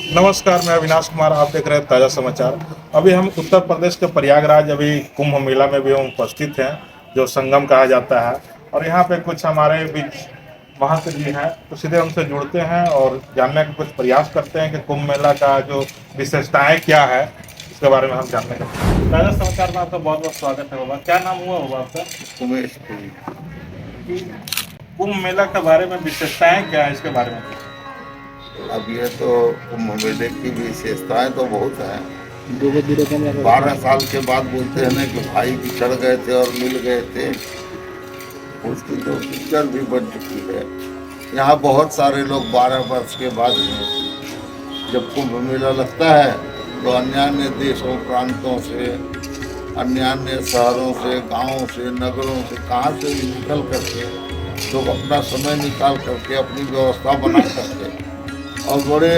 नमस्कार, मैं अविनाश कुमार। आप देख रहे हैं ताज़ा समाचार। अभी हम उत्तर प्रदेश के प्रयागराज अभी कुंभ मेला में भी हम उपस्थित हैं, जो संगम कहा जाता है। और यहाँ पे कुछ हमारे बीच महंत जी हैं, तो सीधे उनसे जुड़ते हैं और जानने का कुछ प्रयास करते हैं कि कुंभ मेला का जो विशेषताएं क्या है, इसके बारे में हम जानने का। ताज़ा समाचार में आपका बहुत बहुत स्वागत है बाबा। क्या नाम हुआ बाबा आपका? उमेश कि कुंभ मेला के बारे में विशेषताएं क्या है, इसके बारे में। अब ये तो कुंभ मेले की विशेषताएं तो बहुत हैं। 12 साल के बाद बोलते हैं ना कि भाई बिछड़ गए थे और मिल गए थे, उसकी तो पिक्चर भी बन चुकी है। यहाँ बहुत सारे लोग 12 वर्ष के बाद जब कुंभ मेला लगता है तो अन्य देशों प्रांतों से, अन्य शहरों से, गांवों से, नगरों से, कहाँ से भी निकल करके लोग अपना समय निकाल करके अपनी व्यवस्था बना करके और बड़े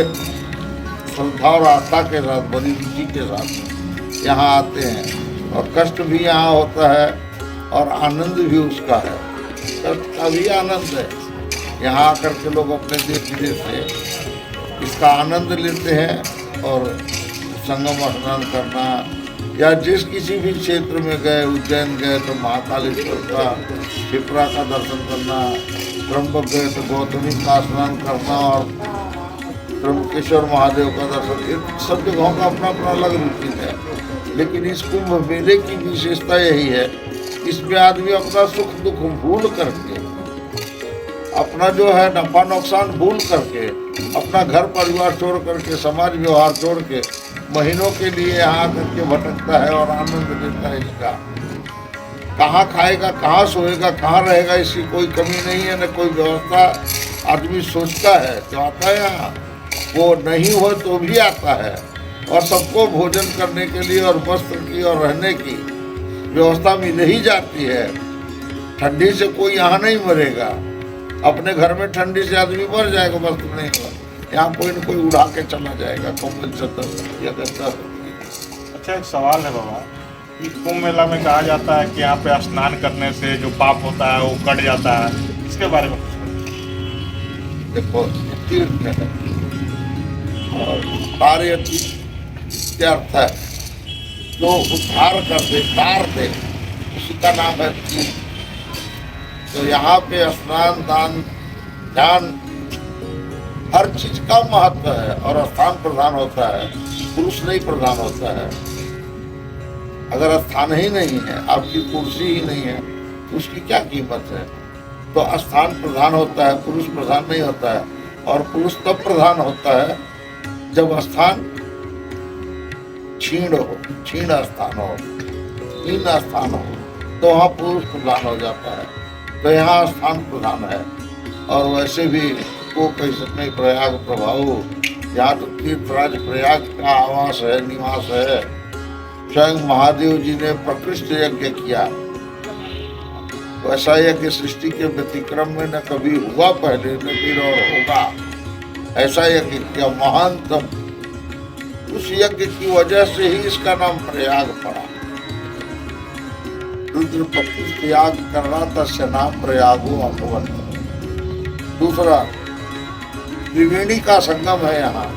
श्रद्धा और आस्था के साथ, बड़ी रुचि के साथ यहाँ आते हैं। और कष्ट भी यहाँ होता है और आनंद भी उसका है। कष्ट का भी आनंद है। यहाँ आकर के लोग अपने देश विदेश से इसका आनंद लेते हैं। और संगम स्नान करना या जिस किसी भी क्षेत्र में गए, उज्जैन गए तो महाकालेश्वर का, क्षिप्रा का दर्शन करना, त्र्यंबक गए तो गौतमी का स्नान करना और त्र्यंबकेश्वर महादेव का दर्शन, ये सब जगहों का अपना अपना अलग रूटीन है। लेकिन इस कुंभ मेले की विशेषता यही है, इसमें आदमी अपना सुख दुख भूल करके, अपना जो है नफा नुकसान भूल करके, अपना घर परिवार छोड़ करके, समाज व्यवहार छोड़ के महीनों के लिए यहाँ आकर के भटकता है और आनंद लेता है इसका। कहाँ खाएगा, कहाँ सोएगा, कहाँ रहेगा, इसकी कोई कमी नहीं है, न कोई व्यवस्था। आदमी सोचता है तो आता है यहाँ, वो नहीं हो तो भी आता है। और सबको भोजन करने के लिए और वस्त्र की और रहने की व्यवस्था मिल ही जाती है। ठंडी से कोई यहाँ नहीं मरेगा। अपने घर में ठंडी से आदमी मर जाएगा, वस्त्र नहीं होगा, यहाँ कोई न कोई उड़ा के चला जाएगा। अच्छा, एक सवाल है बाबा कि कुंभ मेला में कहा जाता है कि यहाँ पे स्नान करने से जो पाप होता है वो कट जाता है, इसके बारे में कुछ देखो, तीर्थ है और कार्य अर्थ है जो उद्धार कर दे, तार दे, उसी का नाम है तीर्थ। तो यहाँ पे स्नान, दान, ध्यान, हर चीज का महत्व है। और स्थान प्रधान होता है, पुरुष नहीं प्रधान होता है। अगर स्थान ही नहीं है, आपकी कुर्सी ही नहीं है, तो उसकी क्या कीमत है। तो स्थान प्रधान होता है, पुरुष प्रधान नहीं होता है। और पुरुष तब प्रधान होता है जब स्थान क्षीण हो, क्षीण स्थान हो, हीन स्थान हो, तो वहाँ पुरुष प्रधान हो जाता है। तो यहाँ स्थान प्रधान है। और वैसे भी को कह सकते प्रयाग प्रभाव, यहाँ तो तीर्थराज प्रयाग का आवास है, निवास है। स्वयं महादेव जी ने प्रकृष्ट यज्ञ किया। वैसा यज्ञ सृष्टि के व्यतिक्रम में न कभी हुआ पहले, न फिर और होगा। ऐसा यज्ञ किया महानतम। उस यज्ञ की वजह से ही इसका नाम प्रयाग पड़ा। रुद्र प्रकृष्ट याग करना तस्य नाम प्रयागो अभवत्। दूसरा, त्रिवेणी का संगम है यहाँ।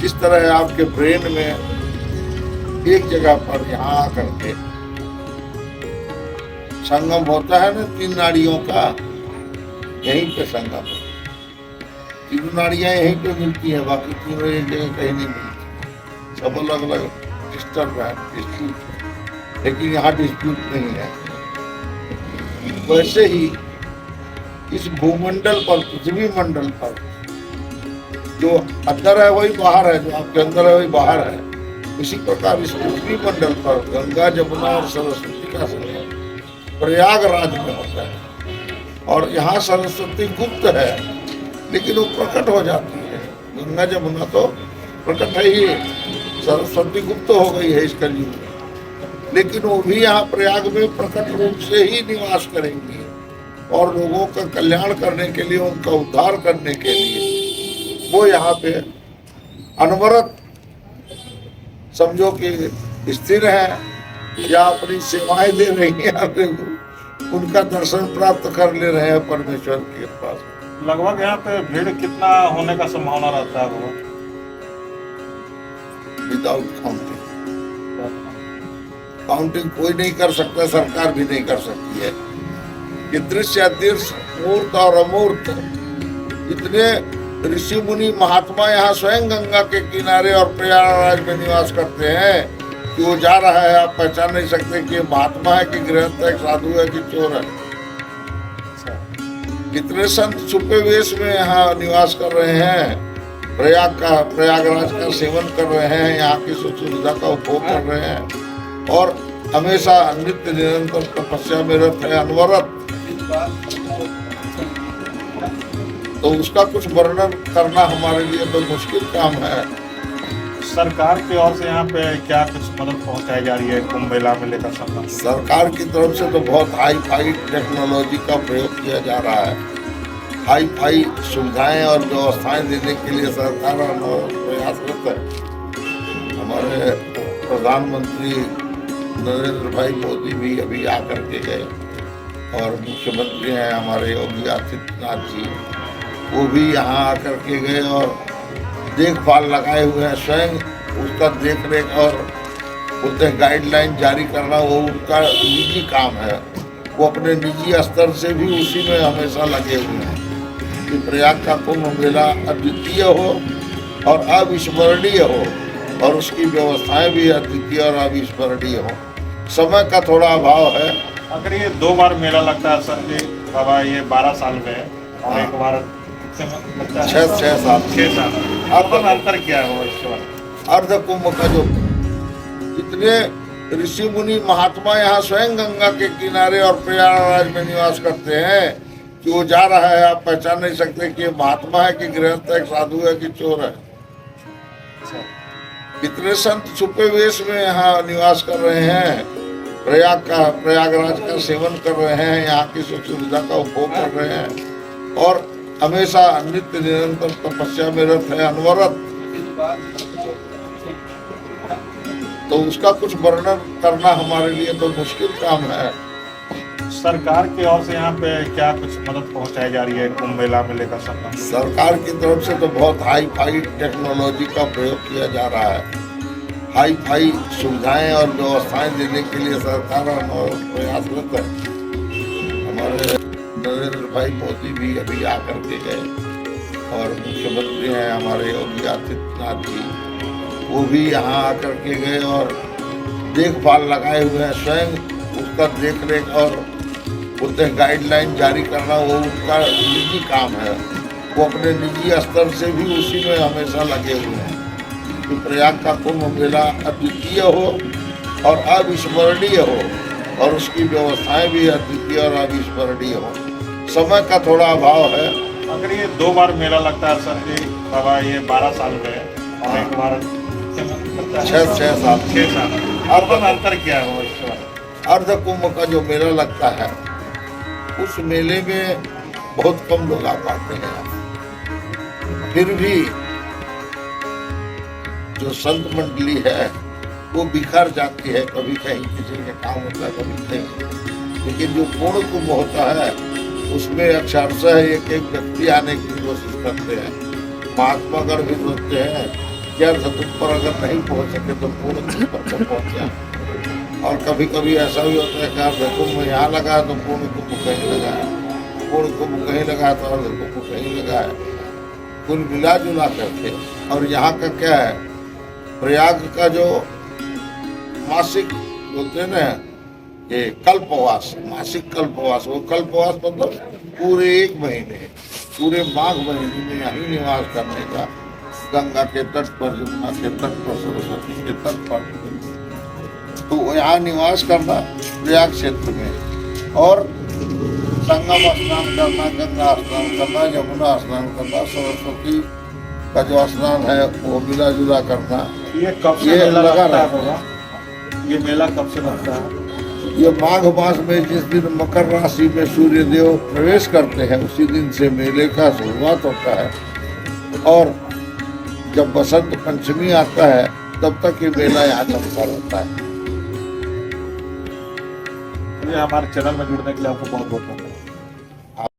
जिस तरह आपके ब्रेन में एक जगह पर यहाँ आकर के संगम होता है ना 3 नाड़ियों का, यहीं पे संगम है। 3 नाड़ियां यहीं पे मिलती है, बाकी 3 एक जगह कहीं नहीं मिलती। सब अलग अलग डिस्टर्ब है, डिस्प्यूट है। लेकिन यहाँ डिस्प्यूट नहीं है। वैसे ही इस भूमंडल पर, पृथ्वी मंडल पर, जो अंदर है वही बाहर है, जो आपके अंदर है वही बाहर है। इसी प्रकार इस पृथ्वी मंडल पर गंगा, जमुना और सरस्वती का संगम प्रयागराज में होता है। और यहाँ सरस्वती गुप्त है, लेकिन वो प्रकट हो जाती है। गंगा जमुना तो प्रकट है ही, सरस्वती गुप्त हो गई है इस कलयुग में। लेकिन वो भी यहाँ प्रयाग में प्रकट रूप से ही निवास करेंगी और लोगों का कल्याण करने के लिए, उनका उद्धार करने के लिए वो यहाँ पे अनवरत समझो कि स्थिर है या अपनी सेवाएं दे रही हैं, उनका दर्शन प्राप्त कर ले रहे हैं परमेश्वर के पास। लगभग यहाँ पे भीड़ कितना होने का संभावना रहता है बाबा? Without counting. काउंटिंग कोई नहीं कर सकता, सरकार भी नहीं कर सकती है कि दृश्य अदृश्य, मूर्त और अमूर्त, इतने ऋषि मुनि महात्मा यहाँ स्वयं गंगा के किनारे और प्रयागराज में निवास करते हैं कि वो जा रहा है, आप पहचान नहीं सकते कि महात्मा है कि गृहस्थ है, साधु है कि चोर है। कितने संत छुपे वेश में यहाँ निवास कर रहे हैं, प्रयागराज का सेवन कर रहे हैं, यहाँ की सुख सुविधा का उपभोग कर रहे हैं और हमेशा नित्य निरंतर तपस्या में रहते हैं, अनवरत। तो उसका कुछ वर्णन करना हमारे लिए तो मुश्किल काम है। सरकार की ओर से यहाँ पे क्या कुछ मदद पहुँचाई जा रही है कुंभ मेला में लेकर संबंध? सरकार की तरफ से तो बहुत हाई फाई टेक्नोलॉजी का प्रयोग किया जा रहा है। हाई फाई सुविधाएं और व्यवस्थाएं देने के लिए सरकार प्रयासरत है। हमारे प्रधानमंत्री नरेंद्र भाई मोदी भी अभी आकर के गए और मुख्यमंत्री हैं हमारे योगी आदित्यनाथ जी, वो भी यहाँ आकर के गए और देखभाल लगाए हुए हैं। स्वयं उसका देख रेख और बोलते हैं गाइडलाइन जारी करना वो उनका निजी काम है। वो अपने निजी स्तर से भी उसी में हमेशा लगे हुए हैं कि प्रयाग का कुंभ मेला अद्वितीय हो और अविस्मरणीय हो और उसकी व्यवस्थाएं भी अद्वितीय और अविस्मरणीय हो। समय का थोड़ा अभाव है। अगर ये 2 बार मेला लगता है सर जी बाबा, ये 12 साल में और एक बार 6 साल अंतर क्या है वो इसके बारे? अर्ध कुंभ का जो इतने ऋषि मुनि महात्मा यहाँ स्वयं गंगा के किनारे और प्रयागराज में निवास करते हैं कि वो जा रहा है, आप पहचान नहीं सकते कि महात्मा है कि गृहस्थ है, साधु है कि चोर है। कितने संत छुपे वेश में यहाँ निवास कर रहे हैं, प्रयागराज का सेवन कर रहे हैं, यहाँ की सुख सुविधा का उपभोग कर रहे हैं और हमेशा नित्य निरंतर तपस्या में रहते हैं, अनवरत। तो उसका कुछ वर्णन करना हमारे लिए तो मुश्किल काम है। सरकार की ओर से यहाँ पे क्या कुछ मदद पहुँचाई जा रही है कुंभ मेला में लेकर संबंध? सरकार की तरफ से तो बहुत हाई फाई टेक्नोलॉजी का प्रयोग किया जा रहा है। हाई फाई सुविधाएं और व्यवस्थाएं देने के लिए सरकार प्रयासरत है। हमारे नरेंद्र भाई मोदी भी अभी आकर के गए और मुख्यमंत्री हैं हमारे योगी आदित्यनाथ जी, वो भी यहाँ आकर के गए और देखभाल लगाए हुए हैं। स्वयं उसका देख रेख और बोलते हैं गाइडलाइन जारी करना वो उनका निजी काम है। वो अपने निजी स्तर से भी उसी में हमेशा लगे हुए हैं कि प्रयाग का कुंभ मेला अद्वितीय हो और अविस्मरणीय हो और उसकी व्यवस्थाएं भी अद्वितीय और अविस्मरणीय हो। समय का थोड़ा अभाव है। अगर ये 2 बार मेला लगता है सर जी बाबा, ये 12 साल में और एक बार 6 साल अंतर क्या है वो इसके बारे? अर्ध कुंभ का जो मेला लगता है उस मेले में बहुत कम लोग आ पाते हैं। फिर भी जो संत मंडली है वो बिखर जाती है, कभी कहीं किसी के काम होता है, कभी कहीं। लेकिन जो पूर्ण कुंभ होता है उसमें अक्षरशः एक एक व्यक्ति आने की कोशिश करते हैं। महात्मा गण भी सोचते हैं कि अर्ध कुंभ पर अगर नहीं पहुंच सके तो पूर्ण कुंभ पर पहुंच जाए। और कभी कभी ऐसा भी होता है कि अर्ध कुंभ यहाँ लगा तो पूर्ण कुंभ कहीं लगा है, पूर्ण कुंभ कहीं लगा तो अर्ध कुंभ कहीं लगा है, कुल मिला जुला करके। और यहाँ का क्या है, प्रयाग का जो मासिक बोलते हैं ना ये कल्पवास, मासिक कल्पवास, वो कल्पवास मतलब पूरे 1 महीने, पूरे माघ महीने में यहीं निवास करने का, गंगा के तट पर, यमुना के तट पर, सरस्वती के तट पर, तो यहाँ निवास करना प्रयाग क्षेत्र में। और संगम स्नान करना, गंगा स्नान करना, यमुना स्नान करना, सरस्वती का जो स्नान है वो मिला जुला करना। ये कब से मेला लगता है? ये मेला कब से लगता है? ये माघ मास में जिस दिन मकर राशि में सूर्य देव प्रवेश करते हैं उसी दिन से मेले का शुरुआत होता है। और जब बसंत पंचमी आता है तब तक ये मेला यहाँ चलता रहता है। हमारे चैनल में जुड़ने के लिए आपको बहुत बहुत धन्यवाद।